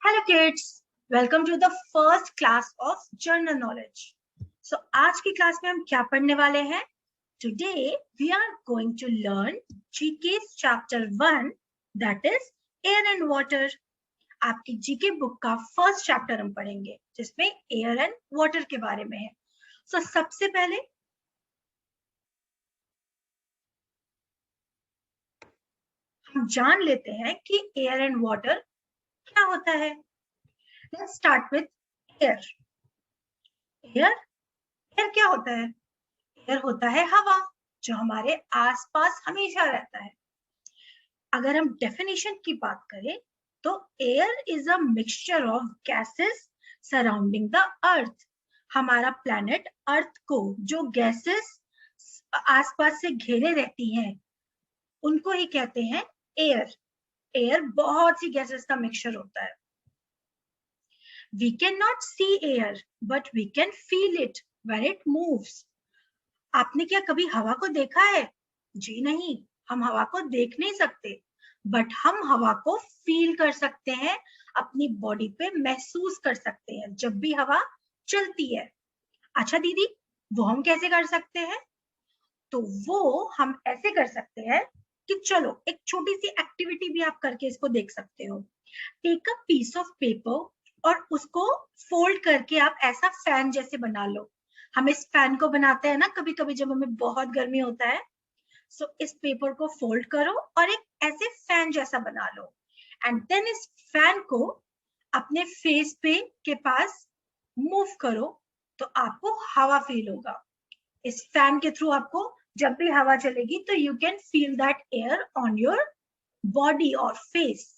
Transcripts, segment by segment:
Hello kids, welcome to the first class of general knowledge. So आज की class में हम क्या पढ़ने वाले हैं? Today we are going to learn GK's chapter 1, that is air and water. आपकी GK बुक का फर्स्ट चैप्टर हम पढ़ेंगे जिसमें एयर एंड वाटर के बारे में है. So सबसे पहले हम जान लेते हैं कि एयर एंड वाटर क्या होता है. Let's start with air. Air क्या होता है? एयर होता है हवा जो हमारे आसपास हमेशा रहता है. अगर हम डेफिनेशन की बात करें तो air is a mixture of gases surrounding the earth. हमारा प्लैनेट अर्थ को जो गैसेस आसपास से घेरे रहती हैं उनको ही कहते हैं एयर. एयर बहुत सी गैसेस का मिक्सचर होता है. We cannot see air, but we can feel it when it moves. आपने क्या कभी हवा को देखा है? जी नहीं, हम हवा को देख नहीं सकते, बट हम हवा को फील कर सकते हैं, अपनी बॉडी पे महसूस कर सकते हैं जब भी हवा चलती है. अच्छा दीदी, वो हम कैसे कर सकते हैं? तो वो हम ऐसे कर सकते हैं कि चलो एक छोटी सी एक्टिविटी भी आप करके इसको देख सकते हो. Take a piece of paper और उसको फोल्ड करके आप ऐसा फैन जैसे बना लो. हम इस फैन को बनाते हैं ना कभी कभी जब हमें बहुत गर्मी होता है. सो इस पेपर को फोल्ड करो और एक ऐसे फैन जैसा बना लो एंड देन इस फैन को अपने फेस पे के पास मूव करो तो आपको हवा फील होगा. इस फैन के थ्रू आपको जब भी हवा चलेगी तो you can feel that air on your body और फेस.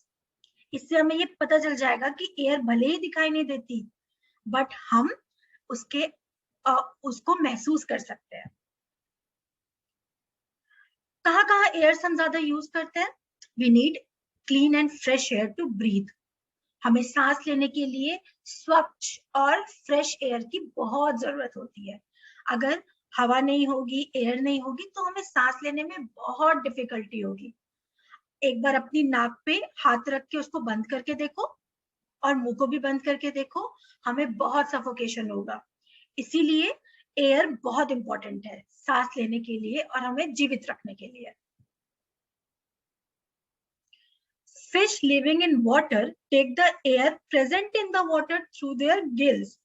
इससे हमें ये पता चल जाएगा कि एयर भले ही दिखाई नहीं देती बट हम उसको महसूस कर सकते हैं. कहाँ एयर हम ज्यादा यूज करते हैं? We need clean and fresh air to breathe. हमें सांस लेने के लिए स्वच्छ और फ्रेश एयर की बहुत जरूरत होती है. अगर हवा नहीं होगी, एयर नहीं होगी तो हमें सांस लेने में बहुत डिफिकल्टी होगी. एक बार अपनी नाक पे हाथ रख के उसको बंद करके देखो और मुंह को भी बंद करके देखो, हमें बहुत सफोकेशन होगा. इसीलिए एयर बहुत इंपॉर्टेंट है सांस लेने के लिए और हमें जीवित रखने के लिए. Fish living in water take the air present in the water through their gills.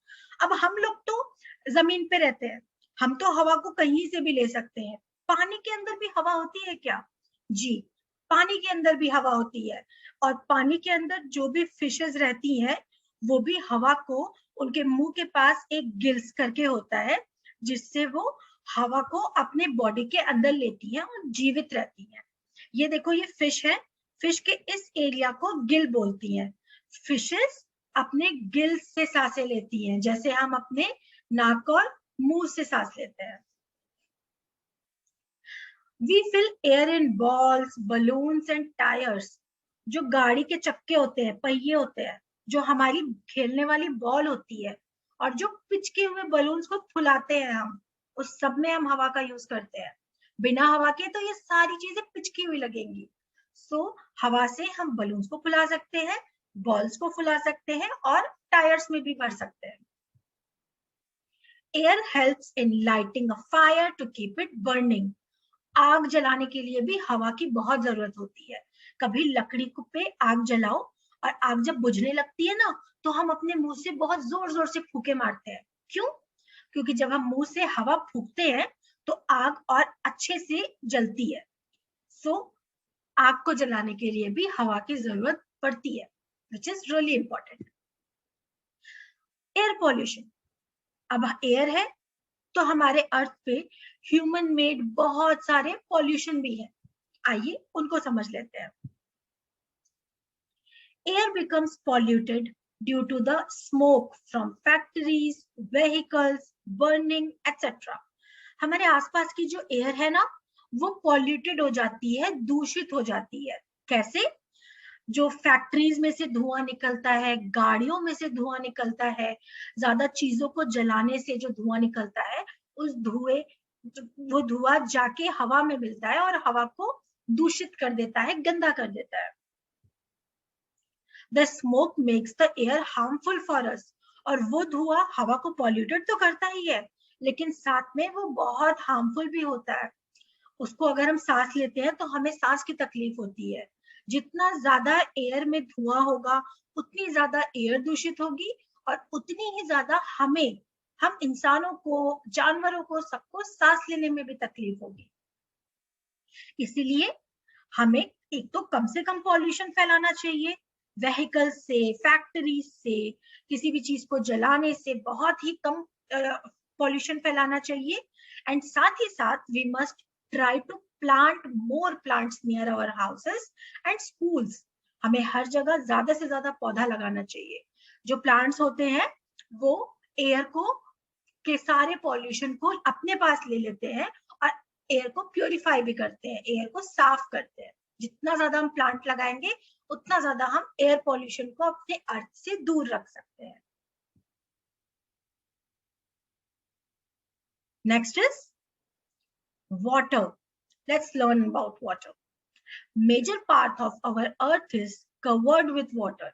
अब हम लोग तो जमीन पे रहते हैं, हम तो हवा को कहीं से भी ले सकते हैं. पानी के अंदर भी हवा होती है क्या? जी, पानी के अंदर भी हवा होती है और पानी के अंदर जो भी फिशेस रहती हैं वो भी हवा को उनके मुंह के पास एक गिल्स करके होता है जिससे वो हवा को अपने बॉडी के अंदर लेती हैं और जीवित रहती हैं. ये देखो ये फिश है, फिश के इस एरिया को गिल बोलती हैं. फिशेस अपने गिल से सांसें लेती हैं जैसे हम अपने नाक और मुंह से सांस लेते हैं. We fill air in balls, balloons and tires. जो गाड़ी के चक्के होते हैं, पहिए होते हैं, जो हमारी खेलने वाली बॉल होती है और जो पिचके हुए बलून्स को फुलाते हैं हम, उस सब में हम हवा का यूज करते हैं. बिना हवा के तो ये सारी चीजें पिचकी हुई लगेंगी. सो हवा से हम बलून्स को फुला सकते हैं, बॉल्स को फुला सकते हैं और टायर्स में भी भर सकते हैं. Air helps in lighting a fire to keep it burning. आग जलाने के लिए भी हवा की बहुत जरूरत होती है. कभी लकड़ी पे आग जलाओ और आग जब बुझने लगती है ना तो हम अपने मुंह से बहुत जोर जोर से फूंके मारते हैं. क्यों? क्योंकि जब हम मुंह से हवा फूंकते हैं तो आग और अच्छे से जलती है. सो आग को जलाने के लिए भी हवा की जरूरत पड़ती है, which is really important. Air pollution. अब एयर है तो हमारे अर्थ पे ह्यूमन मेड बहुत सारे पॉल्यूशन भी है. आइए उनको समझ लेते हैं. Air becomes polluted due to the smoke from factories, vehicles, burning etcetera. हमारे आसपास की जो एयर है ना वो पॉल्यूटेड हो जाती है, दूषित हो जाती है. कैसे? जो फैक्ट्रीज में से धुआं निकलता है, गाड़ियों में से धुआं निकलता है, ज्यादा चीजों को जलाने से जो धुआं निकलता है वो धुआं जाके हवा में मिलता है और हवा को दूषित कर देता है, गंदा कर देता है. The smoke makes the air harmful for us, और वो धुआं हवा को पॉल्यूटेड तो करता ही है, लेकिन साथ में वो बहुत हार्मफुल भी होता है। उसको अगर हम सांस लेते हैं तो हमें सांस की तकलीफ होती है। जितना ज्यादा एयर में धुआं होगा उतनी ज्यादा एयर दूषित होगी, और उतनी ही ज्यादा हम इंसानों को, जानवरों को, सबको सांस लेने में भी तकलीफ होगी। इसीलिए हमें एक तो कम से कम पॉल्यूशन फैलाना चाहिए, व्हीकल से, फैक्ट्री से, किसी भी चीज को जलाने से बहुत ही कम पॉल्यूशन फैलाना चाहिए। एंड साथ ही साथ we must try to plant more plants near our houses and schools. हमें हर जगह ज्यादा से ज्यादा पौधा लगाना चाहिए। जो प्लांट्स होते हैं वो एयर को के सारे पॉल्यूशन को अपने पास ले लेते हैं और एयर को प्योरीफाई भी करते हैं, एयर को साफ करते हैं। जितना ज्यादा हम प्लांट लगाएंगे उतना ज्यादा हम एयर पॉल्यूशन को अपने अर्थ से दूर रख सकते हैं। Next is water. Let's learn about water. Major part of our earth is covered with water.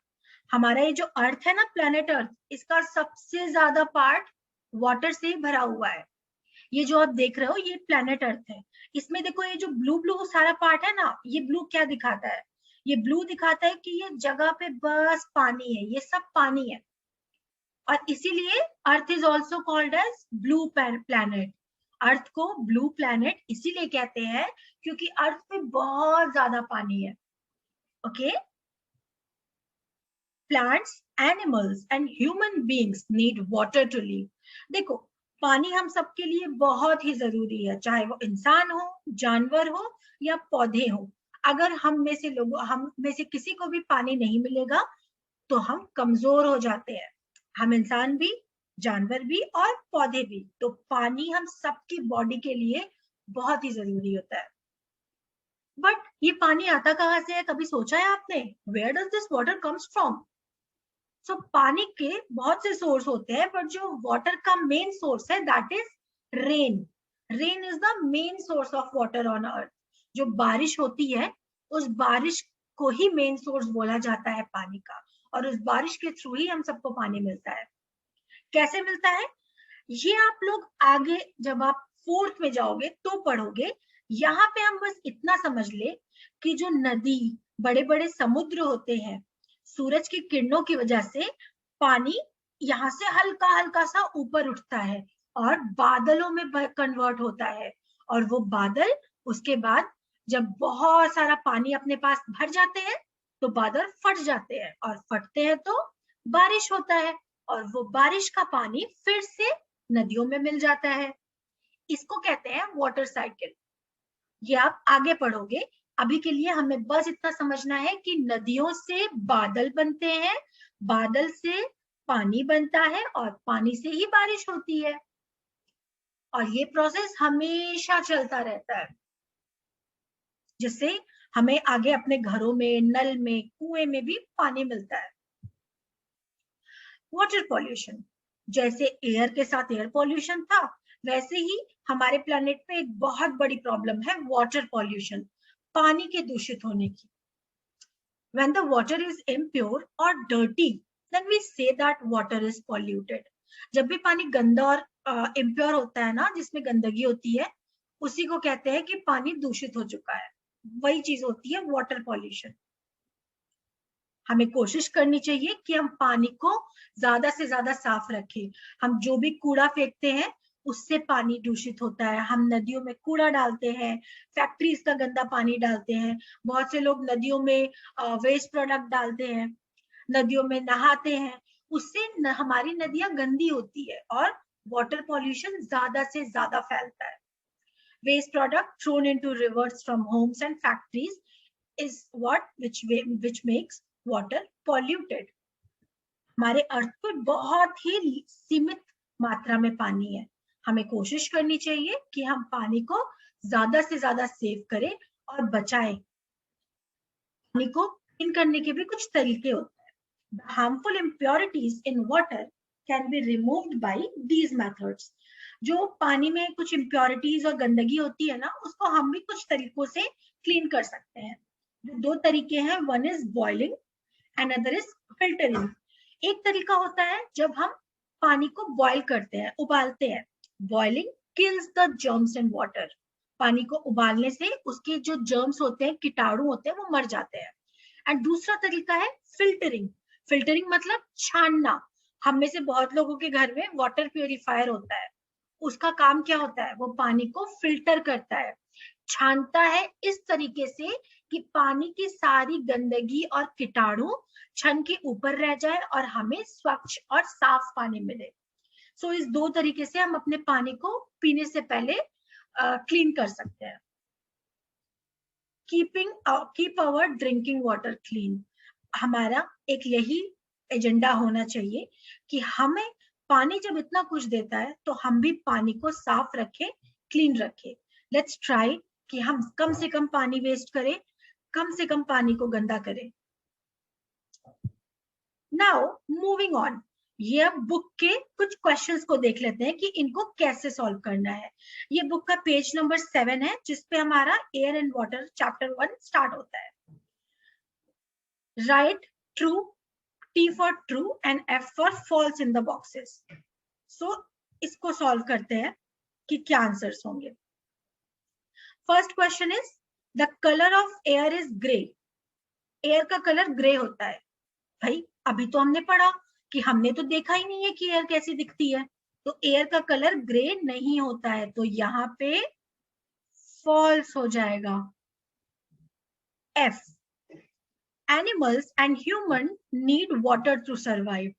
हमारा ये जो अर्थ है ना, प्लेनेट अर्थ, इसका सबसे ज्यादा पार्ट वाटर से ही भरा हुआ है। ये जो आप देख रहे हो ये प्लेनेट अर्थ है। इसमें देखो ये जो ब्लू ब्लू सारा पार्ट है ना, ये ब्लू क्या दिखाता है? ये ब्लू दिखाता है कि ये जगह पे बस पानी है, ये सब पानी है। और इसीलिए earth is also called as blue planet. Earth को ब्लू प्लैनेट इसीलिए कहते हैं क्योंकि अर्थ पे बहुत ज्यादा पानी है। Okay, plants, animals and human beings need water to live. देखो, पानी हम सबके लिए बहुत ही जरूरी है, चाहे वो इंसान हो, जानवर हो या पौधे हो। अगर हम में से किसी को भी पानी नहीं मिलेगा तो हम कमजोर हो जाते हैं। हम इंसान भी, जानवर भी और पौधे भी। तो पानी हम सबकी बॉडी के लिए बहुत ही जरूरी होता है। बट ये पानी आता कहाँ से है, कभी सोचा है आपने? Where does this water comes from? So पानी के बहुत से सोर्स होते हैं, बट जो वाटर का मेन सोर्स है that is rain. Rain is the main source of water on earth. जो बारिश होती है उस बारिश को ही मेन सोर्स बोला जाता है पानी का, और उस बारिश के थ्रू ही हम सबको पानी मिलता है। कैसे मिलता है ये आप लोग आगे जब आप 4th में जाओगे तो पढ़ोगे। यहाँ पे हम बस इतना समझ ले कि जो नदी, बड़े बड़े समुद्र होते हैं, सूरज की किरणों की वजह से पानी यहाँ से हल्का हल्का सा ऊपर उठता है और बादलों में कन्वर्ट होता है। और वो बादल उसके बाद जब बहुत सारा पानी अपने पास भर जाते हैं तो बादल फट जाते हैं, और फटते हैं तो बारिश होता है, और वो बारिश का पानी फिर से नदियों में मिल जाता है। इसको कहते हैं वाटर साइकिल। ये आप आगे पढ़ोगे। अभी के लिए हमें बस इतना समझना है कि नदियों से बादल बनते हैं, बादल से पानी बनता है, और पानी से ही बारिश होती है। और ये प्रोसेस हमेशा चलता रहता है, जिससे हमें आगे अपने घरों में, नल में, कुएं में भी पानी मिलता है। वाटर पॉल्यूशन, जैसे एयर के साथ एयर पॉल्यूशन था, वैसे ही हमारे प्लेनेट पे एक बहुत बड़ी प्रॉब्लम है वाटर पॉल्यूशन, पानी के दूषित होने की। When the water is impure or dirty, then we say that water is polluted. जब भी पानी गंदा और impure होता है ना, जिसमें गंदगी होती है, उसी को कहते हैं कि पानी दूषित हो चुका है। वही चीज होती है वाटर पॉल्यूशन। हमें कोशिश करनी चाहिए कि हम पानी को ज्यादा से ज्यादा साफ रखें। हम जो भी कूड़ा फेंकते हैं उससे पानी दूषित होता है। हम नदियों में कूड़ा डालते हैं, फैक्ट्रीज का गंदा पानी डालते हैं, बहुत से लोग नदियों में वेस्ट प्रोडक्ट डालते हैं, नदियों में नहाते हैं, उससे हमारी नदियां गंदी होती है और वाटर पॉल्यूशन ज्यादा से ज्यादा फैलता है। Waste product thrown into rivers from homes and factories is what which makes water polluted. हमारे अर्थ पे बहुत ही सीमित मात्रा में पानी है। हमें कोशिश करनी चाहिए कि हम पानी को ज्यादा से ज्यादा सेव करें और बचाएं। पानी को क्लीन करने के भी कुछ तरीके होते हैं। The harmful impurities in water can be removed by these methods. जो पानी में कुछ impurities और गंदगी होती है ना, उसको हम भी कुछ तरीकों से क्लीन कर सकते हैं। दो तरीके हैं, one is boiling another is filtering. एक तरीका होता है जब हम पानी को बॉईल करते हैं, उबालते हैं। Boiling kills the germs in water. पानी को उबालने से उसके जो जर्म्स होते हैं, कीटाणु होते हैं, वो मर जाते हैं। एंड दूसरा तरीका है फिल्टरिंग। फिल्टरिंग मतलब छानना। हम में से बहुत लोगों के घर में वाटर प्यूरिफायर होता है। उसका काम क्या होता है? वो पानी को फिल्टर करता है, छानता है इस तरीके से कि पानी की सारी गंदगी और कीटाणु छन के ऊपर रह जाए और हमें स्वच्छ और साफ पानी मिले। सो इस दो तरीके से हम अपने पानी को पीने से पहले क्लीन कर सकते हैं। Keep our drinking water clean. हमारा एक यही एजेंडा होना चाहिए कि हमें पानी जब इतना कुछ देता है तो हम भी पानी को साफ रखें, क्लीन रखें। लेट्स ट्राई कि हम कम से कम पानी वेस्ट करें, कम से कम पानी को गंदा करें। नाउ मूविंग ऑन, ये अब बुक के कुछ क्वेश्चंस को देख लेते हैं कि इनको कैसे सॉल्व करना है। ये बुक का पेज नंबर 7 है, जिसपे हमारा air and water chapter 1 start होता है। Right true, T for true and F for false in the boxes. So इसको सॉल्व करते हैं कि क्या आंसर्स होंगे। First question is the colour of air is grey. Air का कलर ग्रे होता है। भाई अभी तो हमने पढ़ा कि हमने तो देखा ही नहीं है कि एयर कैसी दिखती है, तो एयर का कलर ग्रे नहीं होता है, तो यहाँ पे फॉल्स हो जाएगा। F, Animals and human need water to survive.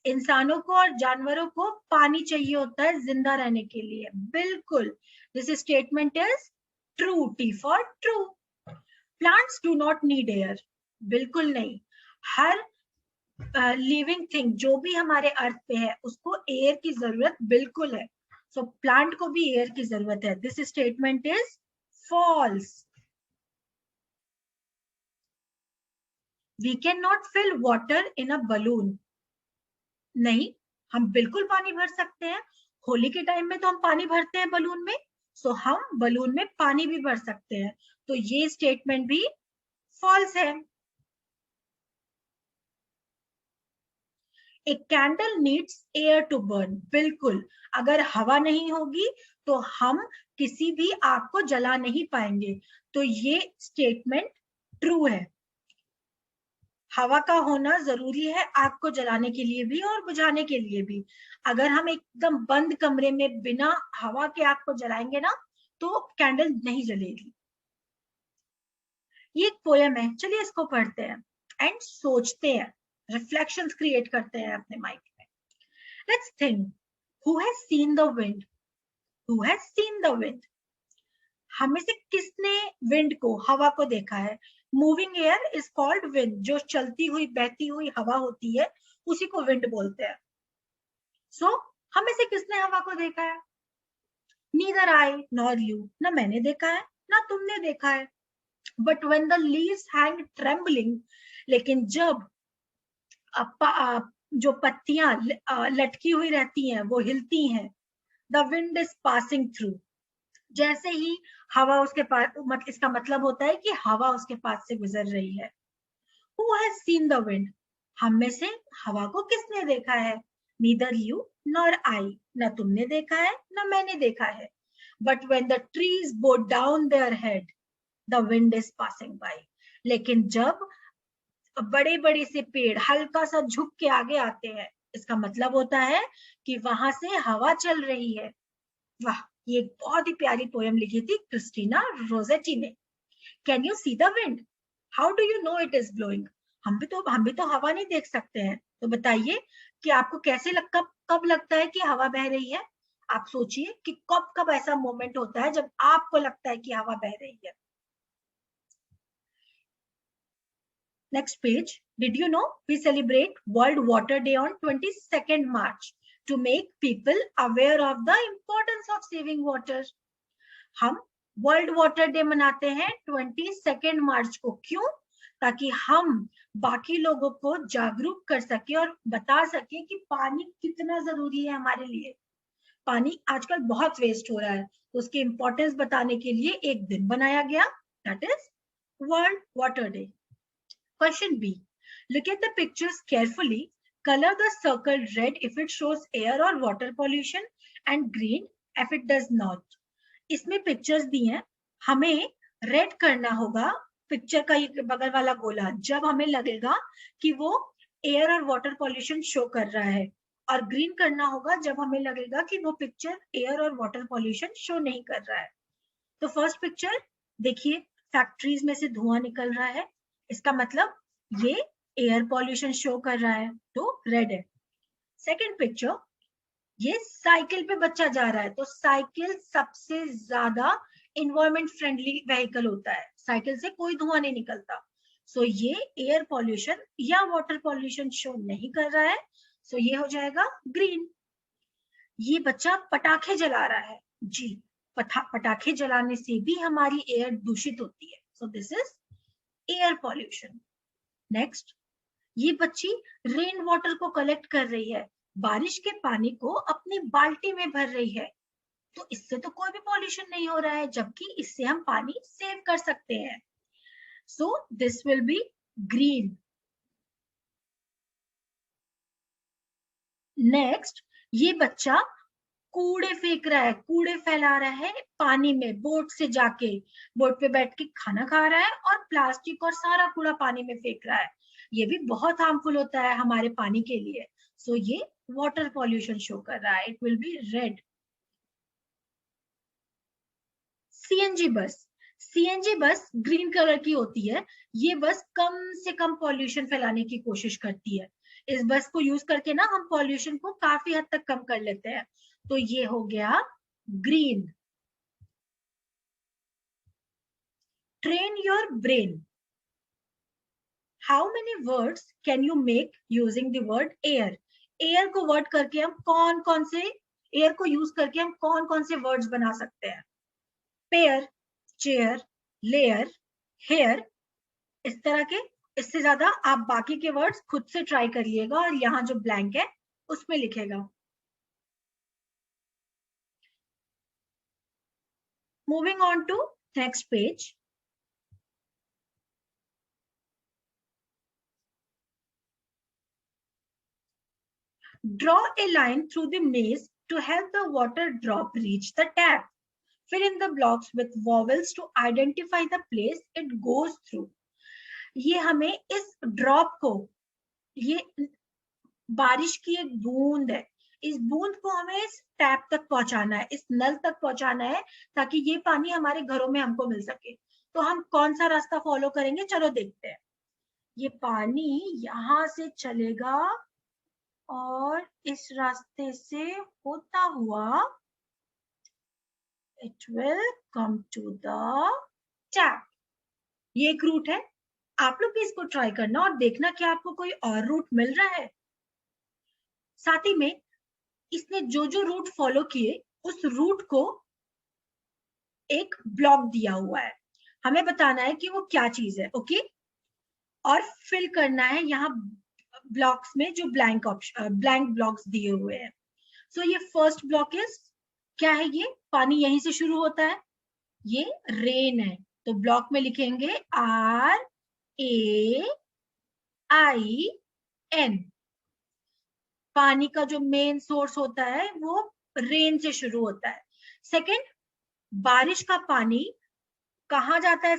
इंसानों को और जानवरों को पानी चाहिए होता है जिंदा रहने के लिए। बिल्कुल, this statement is true, T for true. Plants do not need air. बिल्कुल नहीं, हर लिविंग थिंग जो भी हमारे अर्थ पे है उसको एयर की जरूरत बिल्कुल है। सो प्लांट को भी एयर की जरूरत है। This statement is false. We cannot fill water in a balloon. नहीं, हम बिल्कुल पानी भर सकते हैं। होली के टाइम में तो हम पानी भरते हैं बलून में, सो हम बलून में पानी भी भर सकते हैं। तो ये स्टेटमेंट भी फॉल्स है। A candle needs air to burn. बिल्कुल, अगर हवा नहीं होगी तो हम किसी भी आग को जला नहीं पाएंगे। तो ये स्टेटमेंट ट्रू है। हवा का होना जरूरी है आग को जलाने के लिए भी और बुझाने के लिए भी। अगर हम एकदम बंद कमरे में बिना हवा के आग को जलाएंगे ना, तो कैंडल नहीं जलेगी। ये एक पोयम है, चलिए इसको पढ़ते हैं एंड सोचते हैं, रिफ्लेक्शंस क्रिएट करते हैं अपने माइंड में। Let's think, who has seen the wind? Who has seen the wind? हमें से किसने विंड को, हवा को देखा है? Moving air is called wind. जो चलती हुई बहती हुई हवा होती है उसी को विंड बोलते हैं। सो हमें से किसने हवा को देखा है? Neither I nor you. ना मैंने देखा है ना तुमने देखा है। But when the leaves hang trembling, लेकिन जब जो पत्तियां लटकी हुई रहती हैं वो हिलती हैं, the wind is passing through. जैसे ही हवा उसके पास, इसका मतलब होता है कि हवा उसके पास से गुजर रही है। Who has seen the wind? हम में से हवा को किसने देखा है? Neither you nor I. ना तुमने देखा है ना मैंने देखा है। But when the trees bow down their head, the wind is passing by. लेकिन जब बड़े बड़े से पेड़ हल्का सा झुक के आगे आते हैं, इसका मतलब होता है कि वहां से हवा चल रही है। वाह, ये बहुत ही प्यारी पोयम लिखी थी क्रिस्टीना रोजेटी ने। Can you see the wind? How do you know it is blowing? हम भी तो हवा नहीं देख सकते हैं। तो बताइए कि आपको कैसे कब लगता है कि हवा बह रही है? आप सोचिए कि कब कब ऐसा मोमेंट होता है जब आपको लगता है कि हवा बह रही है। Next page. Did you know we celebrate World Water Day on 22nd March to make people aware of the importance of saving water? हम वर्ल्ड वाटर डे मनाते हैं 22 मार्च को। क्यों? ताकि हम बाकी लोगों को जागरूक कर सके और बता सके कि पानी कितना जरूरी है हमारे लिए। पानी आजकल बहुत वेस्ट हो रहा है, तो उसकी इंपॉर्टेंस बताने के लिए एक दिन बनाया गया, that is world water day. Question B, Look at the pictures carefully. Color the circle red if it shows air or water pollution and green if it does not. इसमें पिक्चर्स दी हैं, हमें रेड करना होगा picture का ये बगल वाला गोला जब हमें लगेगा कि वो एयर और वाटर पॉल्यूशन शो कर रहा है, और ग्रीन करना होगा जब हमें लगेगा कि वो पिक्चर एयर और वाटर पॉल्यूशन शो नहीं कर रहा है। तो फर्स्ट पिक्चर देखिए, फैक्ट्रीज में से धुआं निकल रहा है, इसका मतलब ये एयर पॉल्यूशन शो कर रहा है, तो रेड है। सेकेंड पिक्चर, ये साइकिल पे बच्चा जा रहा है, तो साइकिल सबसे ज्यादा इन्वायरमेंट फ्रेंडली व्हीकल होता है, साइकिल से कोई धुआं नहीं निकलता, सो ये एयर पॉल्यूशन या वाटर पॉल्यूशन शो नहीं कर रहा है, सो ये हो जाएगा ग्रीन। ये बच्चा पटाखे जला रहा है, जी पटाखे जलाने से भी हमारी एयर दूषित होती है, so this is air pollution. Next, ये बच्ची रेन वाटर को कलेक्ट कर रही है, बारिश के पानी को अपनी बाल्टी में भर रही है, तो इससे तो कोई भी पॉल्यूशन नहीं हो रहा है, जबकि इससे हम पानी सेव कर सकते हैं, so this will be green. Next, ये बच्चा कूड़े फेंक रहा है, कूड़े फैला रहा है पानी में, बोट से जाके बोट पे बैठ के खाना खा रहा है और प्लास्टिक और सारा कूड़ा पानी में फेंक रहा है, ये भी बहुत हार्मफुल होता है हमारे पानी के लिए, सो ये वाटर पॉल्यूशन शो कर रहा है, it will be red. CNG bus, CNG bus green colour की होती है, ये बस कम से कम पॉल्यूशन फैलाने की कोशिश करती है, इस बस को यूज करके ना हम पॉल्यूशन को काफी हद तक कम कर लेते हैं, तो ये हो गया green. Train your brain, how many words can you make using the word air? Air को वर्ड करके हम कौन कौन से, एयर को यूज करके हम कौन कौन से वर्ड्स बना सकते हैं? पेयर, चेयर, लेयर, हेयर, इस तरह के। इससे ज्यादा आप बाकी के वर्ड्स खुद से ट्राई करिएगा और यहाँ जो ब्लैंक है उसमें लिखेगा। Moving on to next page. Draw a line through the maze to help the water drop reach the tap. Fill in the blocks with vowels to identify the place it goes through. ये हमें इस drop को, ये बारिश की एक बूंद है, इस बूंद को हमें इस टैप तक पहुंचाना है, इस नल तक पहुंचाना है, ताकि ये पानी हमारे घरों में हमको मिल सके। तो हम कौन सा रास्ता फॉलो करेंगे, चलो देखते हैं। ये पानी यहाँ से चलेगा और इस रास्ते से होता हुआ it will come to the tap. ये एक रूट है, आप लोग भी इसको ट्राई करना और देखना कि आपको कोई और रूट मिल रहा है। साथ ही में इसने जो जो रूट फॉलो किए उस रूट को एक ब्लॉक दिया हुआ है, हमें बताना है कि वो क्या चीज है, ओके? और फिल करना है यहाँ ब्लॉक्स में जो ब्लैंक ब्लॉक्स दिए हुए हैं। सो ये फर्स्ट ब्लॉक इज क्या है, ये पानी यहीं से शुरू होता है, ये रेन है, तो ब्लॉक में लिखेंगे RAIN। पानी का जो मेन सोर्स होता है वो रेन से शुरू होता है। सेकंड, बारिश का पानी कहाँ जाता है?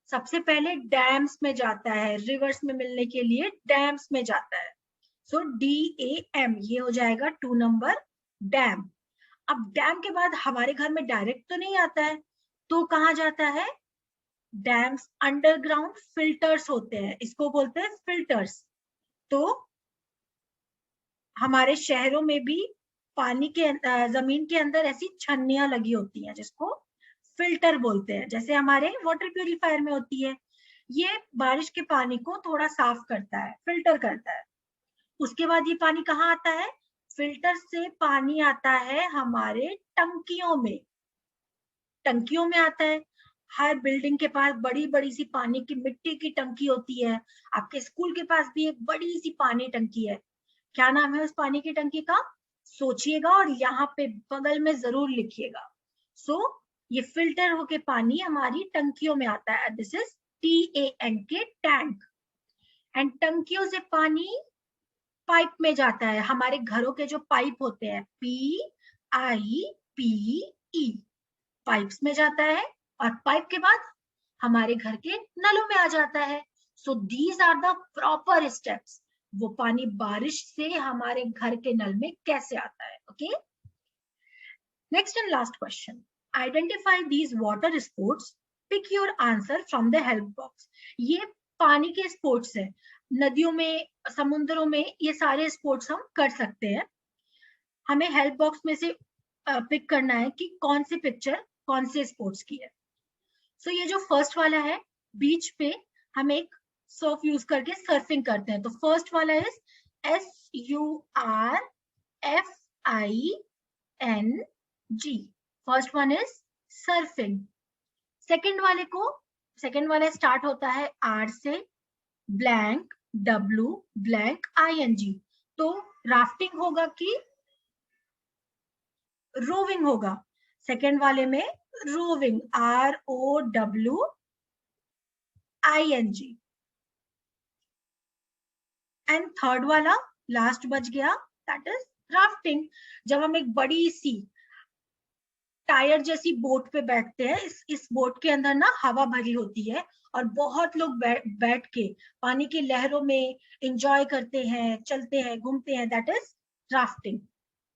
सबसे पहले डैम्स में जाता है, रिवर्स में मिलने के लिए डैम्स में जाता है, सो DAM, ये हो जाएगा 2 नंबर डैम। अब डैम के बाद हमारे घर में डायरेक्ट तो नहीं आता है, तो कहाँ जाता है? डैम्स अंडरग्राउंड फिल्टर्स होते हैं, इसको बोलते हैं फिल्टर्स। तो हमारे शहरों में भी पानी के जमीन के अंदर ऐसी छन्नियां लगी होती हैं जिसको फिल्टर बोलते हैं, जैसे हमारे वाटर प्यूरिफायर में होती है। ये बारिश के पानी को थोड़ा साफ करता है, फिल्टर करता है। उसके बाद ये पानी कहाँ आता है? फिल्टर से पानी आता है हमारे टंकियों में, टंकियों में आता है। हर बिल्डिंग के पास बड़ी बड़ी सी पानी की मिट्टी की टंकी होती है, आपके स्कूल के पास भी एक बड़ी सी पानी टंकी है। क्या नाम है उस पानी की टंकी का? सोचिएगा और यहाँ पे बगल में जरूर लिखिएगा। सो ये फिल्टर होके पानी हमारी टंकियों में आता है, this is TANK, tank. And टंकियों से पानी पाइप में जाता है, हमारे घरों के जो पाइप होते हैं PIPE, पाइप्स में जाता है, और पाइप के बाद हमारे घर के नलों में आ जाता है। So these are the proper steps, वो पानी बारिश से हमारे घर के नल में कैसे आता है। Okay, next and last question, identify these water sports, pick your answer from the help box. ये पानी के स्पोर्ट्स है, नदियों में, समुद्रों में, ये सारे स्पोर्ट्स हम कर सकते हैं। हमें हेल्प बॉक्स में से पिक करना है कि कौन सी पिक्चर कौन से स्पोर्ट्स की है। सो ये जो फर्स्ट वाला है, बीच पे हम एक सर्फ यूज करके सर्फिंग करते हैं, तो फर्स्ट वाला is SURFING, first one is surfing. Second वाला स्टार्ट होता है R से, ब्लैंक W ब्लैंक ING, तो राफ्टिंग होगा कि रोविंग होगा। सेकंड वाले में रोविंग ROWING, एंड थर्ड वाला लास्ट बच गया, दैट इज राफ्टिंग। जब हम एक बड़ी सी टायर जैसी बोट पे बैठते हैं, इस बोट के अंदर ना हवा भरी होती है और बहुत लोग बैठ के पानी की लहरों में एंजॉय करते हैं, चलते हैं, घूमते हैं, दैट इज राफ्टिंग,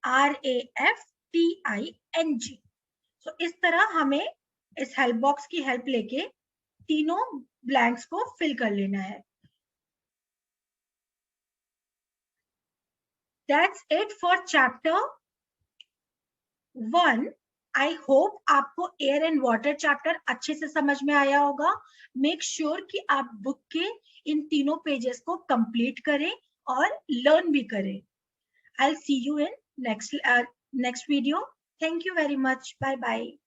RAFTING। तो इस तरह हमें इस हेल्प बॉक्स की हेल्प लेके तीनों ब्लैंक्स को फिल कर लेना है। That's it for chapter 1. I hope आपको एयर एंड वाटर चैप्टर अच्छे से समझ में आया होगा। मेक श्योर कि आप बुक के इन तीनों पेजेस को कंप्लीट करें और लर्न भी करें। I'll see you in next video. Thank you very much. Bye bye.